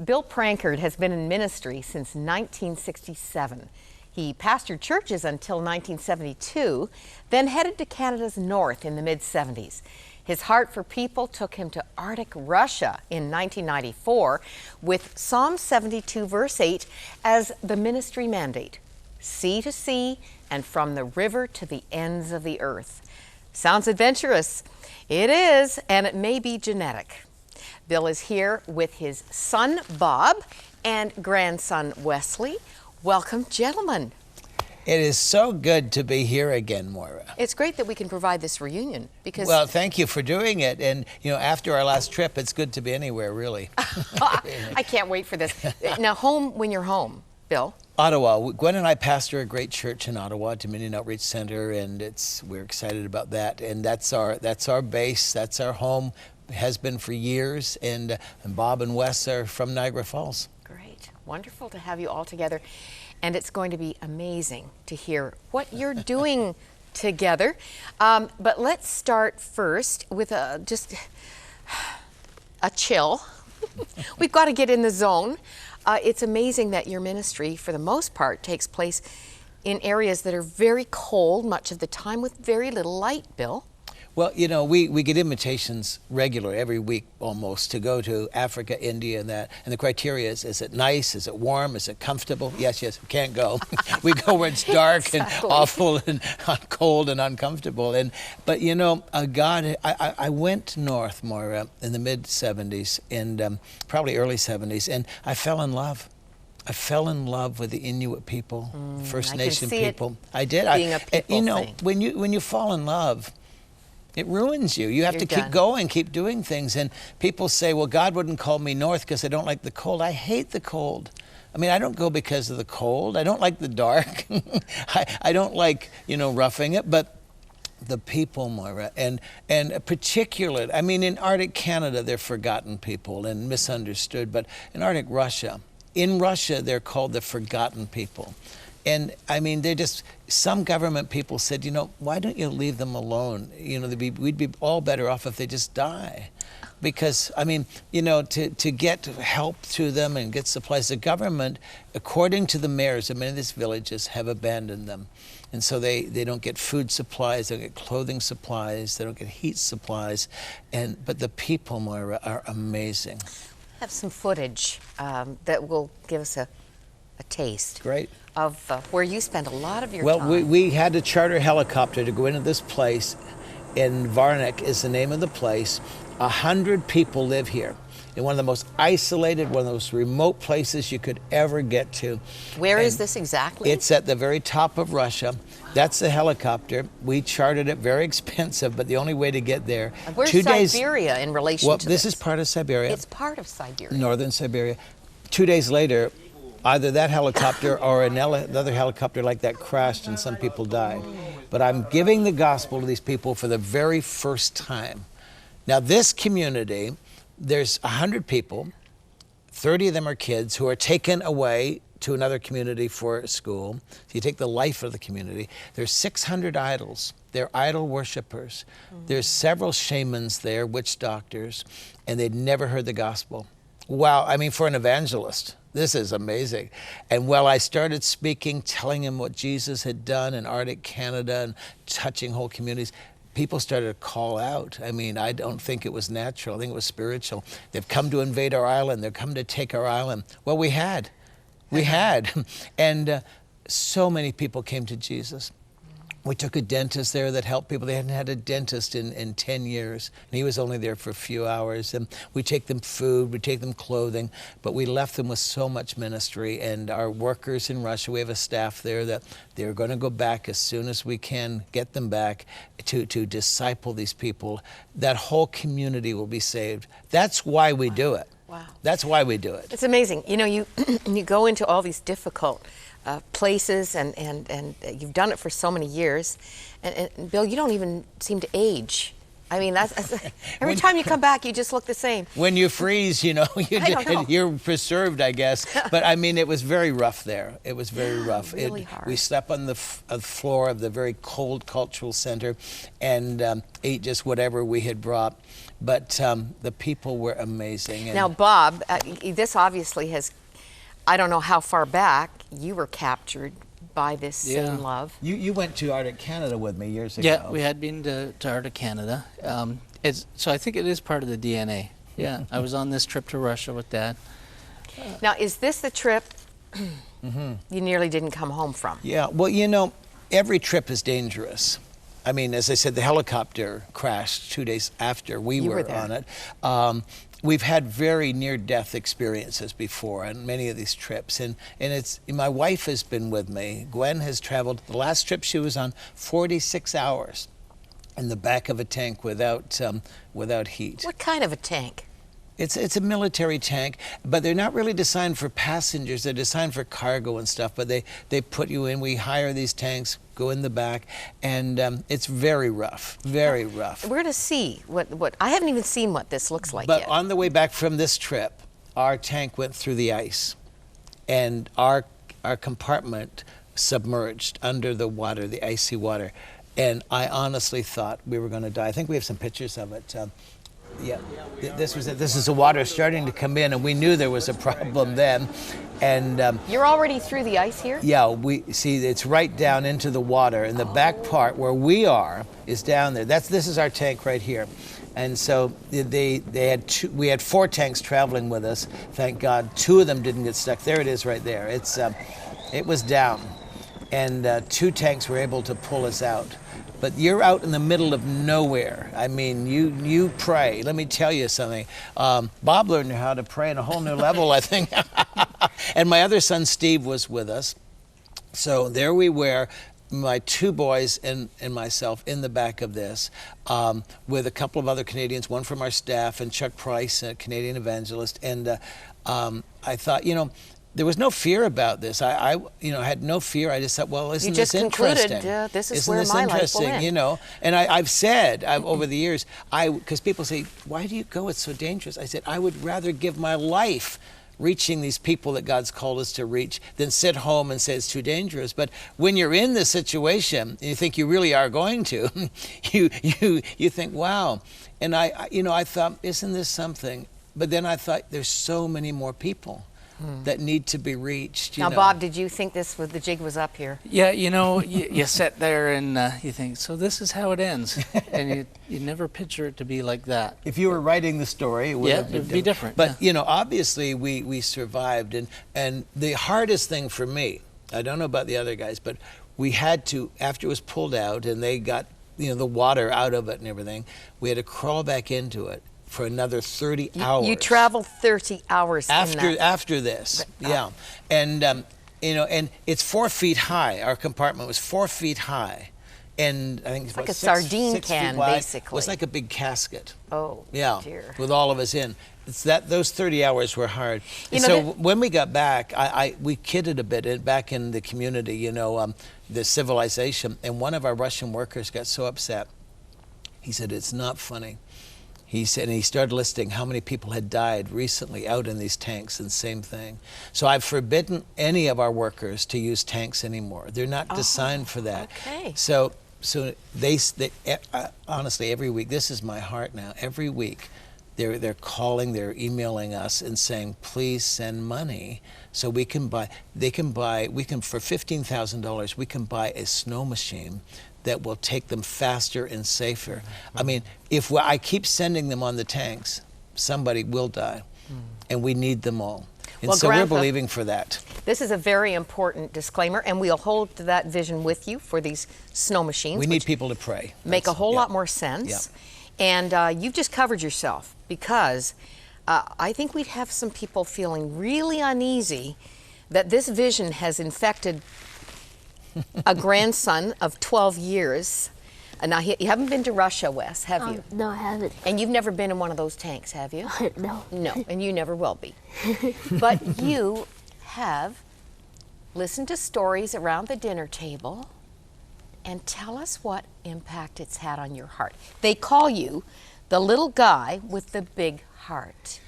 Bill Prankard has been in ministry since 1967. He pastored churches until 1972, then headed to Canada's north in the mid-70s. His heart for people took him to Arctic Russia in 1994 with Psalm 72 verse 8 as the ministry mandate. Sea to sea and from the river to the ends of the earth. Sounds adventurous. It is, and it may be genetic. Bill is here with his son, Bob, and grandson, Wesley. Welcome, gentlemen. It is so good to be here again, Moira. It's great that we can provide this reunion because... Well, thank you for doing it. And, you know, after our last trip, it's good to be anywhere, really. I can't wait for this. Now, home when you're home, Bill. Ottawa. Gwen and I pastor a great church in Ottawa, Dominion Outreach Center, and we're excited about that. And that's our base, that's our home, has been for years. And Bob and Wes are from Niagara Falls. Great. Wonderful to have you all together. And it's going to be amazing to hear what you're doing together. But let's start first with just a chill. We've got to get in the zone. It's amazing that your ministry, for the most part, takes place in areas that are very cold much of the time with very little light, Bill. Well, you know, we get invitations regularly, every week almost, to go to Africa, India, and that. And the criteria is it nice? Is it warm? Is it comfortable? Yes, we can't go. We go where it's dark and awful and cold and uncomfortable. But, you know, God, I went north, Moira, in the mid-'70s and probably early '70s, and I fell in love. I fell in love with the Inuit people, First Nation people. I did. Being a people you know, thing. when you fall in love, it ruins you. You have to keep going, keep doing things. And people say, well, God wouldn't call me north because I don't like the cold. I hate the cold. I mean, I don't go because of the cold. I don't like the dark. I don't like, you know, roughing it. But the people, Moira, and particularly, I mean, in Arctic Canada, they're forgotten people and misunderstood. But in Arctic Russia, they're called the forgotten people. And I mean, some government people said, you know, why don't you leave them alone? You know, we'd be all better off if they just die. Because, I mean, you know, to get help to them and get supplies, the government, according to the mayors of many of these villages, have abandoned them. And so they don't get food supplies, they don't get clothing supplies, they don't get heat supplies. But the people, Moira, are amazing. I have some footage that will give us a taste. Great. Of where you spend a lot of your time. Well, we had to charter a helicopter to go into this place, and Varnik is the name of the place. 100 people live here in one of the most isolated, one of the most remote places you could ever get to. Where is this exactly? It's at the very top of Russia. Wow. That's the helicopter. We chartered it, very expensive, but the only way to get there. Where's Siberia in relation to this? Well, this is part of Siberia. It's part of Siberia. Northern Siberia. 2 days later, either that helicopter or another helicopter like that crashed and some people died. But I'm giving the gospel to these people for the very first time. Now this community, there's 100 people, 30 of them are kids who are taken away to another community for school. So you take the life of the community. There's 600 idols. They're idol worshipers. There's several shamans there, witch doctors, and they'd never heard the gospel. Wow, I mean, for an evangelist, this is amazing. And while I started speaking, telling him what Jesus had done in Arctic Canada and touching whole communities, people started to call out. I mean, I don't think it was natural. I think it was spiritual. They've come to invade our island. They've come to take our island. Well, we had. And so many people came to Jesus. We took a dentist there that helped people. They hadn't had a dentist in 10 years, and he was only there for a few hours. And we take them food, we take them clothing, but we left them with so much ministry. And our workers in Russia, we have a staff there that they're going to go back as soon as we can get them back to disciple these people. That whole community will be saved. That's why we do it. Wow. That's why we do it. It's amazing. You know, you go into all these difficult places, and you've done it for so many years. And Bill, you don't even seem to age. I mean, that's every time you come back, you just look the same. When you freeze, you know, you're preserved, I guess. But I mean, it was very rough there. It was very rough. Really hard. We slept on the floor of the very cold cultural center and ate just whatever we had brought. but the people were amazing. Now, Bob, this obviously has, I don't know how far back you were captured by this same love. You went to Arctic Canada with me years ago. Yeah, we had been to Arctic Canada. So I think it is part of the DNA. Yeah, I was on this trip to Russia with Dad. Now, is this the trip you nearly didn't come home from? Yeah, well, you know, every trip is dangerous. I mean, as I said, the helicopter crashed 2 days after we were on it. We've had very near-death experiences before on many of these trips, and it's, my wife has been with me. Gwen has traveled, the last trip she was on, 46 hours in the back of a tank without heat. What kind of a tank? It's a military tank, but they're not really designed for passengers. They're designed for cargo and stuff, but they put you in. We hire these tanks, go in the back, and it's very rough, very rough. We're to see what I haven't even seen what this looks like yet. But on the way back from this trip, our tank went through the ice, and our compartment submerged under the water, the icy water, and I honestly thought we were going to die. I think we have some pictures of it. Yeah, this was it. This is the water starting to come in, and we knew there was a problem then. And you're already through the ice here? Yeah, we see it's right down into the water, and the back part where we are is down there. This is our tank right here. And so we had 4 tanks traveling with us. Thank God, 2 of them didn't get stuck. There it is right there. It was down, and 2 tanks were able to pull us out. But you're out in the middle of nowhere. I mean, you pray. Let me tell you something. Bob learned how to pray on a whole new level, I think. And my other son, Steve, was with us. So there we were, my 2 boys and myself in the back of this, with a couple of other Canadians, one from our staff, and Chuck Price, a Canadian evangelist. And I thought, you know, there was no fear about this. I had no fear. I just thought, well, isn't this interesting? You just concluded, this is isn't where this my interesting? life will end. You know, and I've said over the years, because people say, why do you go? It's so dangerous. I said, I would rather give my life reaching these people that God's called us to reach than sit home and say it's too dangerous. But when you're in this situation, and you think you really are going to, you think, wow. And I thought, isn't this something? But then I thought, there's so many more people that need to be reached. Now, Bob, did you think the jig was up here? Yeah, you know, you sit there and you think, so this is how it ends. And you never picture it to be like that. If you were writing the story, it would be different. But, you know, obviously we survived. And the hardest thing for me, I don't know about the other guys, but we had to, after it was pulled out and they got, you know, the water out of it and everything, we had to crawl back into it for another 30 hours. You traveled 30 hours after this, yeah. And you know, and it's 4 feet high. Our compartment was 4 feet high, and I think it's like about a sardine can, basically. It was like a big casket. Oh, yeah, dear. With all of us in. It's those 30 hours were hard. And so when we got back, we kidded a bit back in the community, you know, the civilization. And one of our Russian workers got so upset. He said, "It's not funny." He said, and he started listing how many people had died recently out in these tanks, and same thing. So I've forbidden any of our workers to use tanks anymore. They're not designed for that. Okay. So they honestly, every week, this is my heart now. Every week, they're calling, they're emailing us and saying, please send money so we can buy. For $15,000, we can buy a snow machine that will take them faster and safer. I mean, if I keep sending them on the tanks, somebody will die, and we need them all. And well, so Grandpa, we're believing for that. This is a very important disclaimer, and we'll hold to that vision with you for these snow machines. We need people to pray. Make a whole lot more sense. Yeah. And you've just covered yourself, because I think we'd have some people feeling really uneasy that this vision has infected a grandson of 12 years. Now, you haven't been to Russia, Wes, have you? No, I haven't. And you've never been in one of those tanks, have you? No. No, and you never will be. But you have listened to stories around the dinner table, and tell us what impact it's had on your heart. They call you the little guy with the big heart.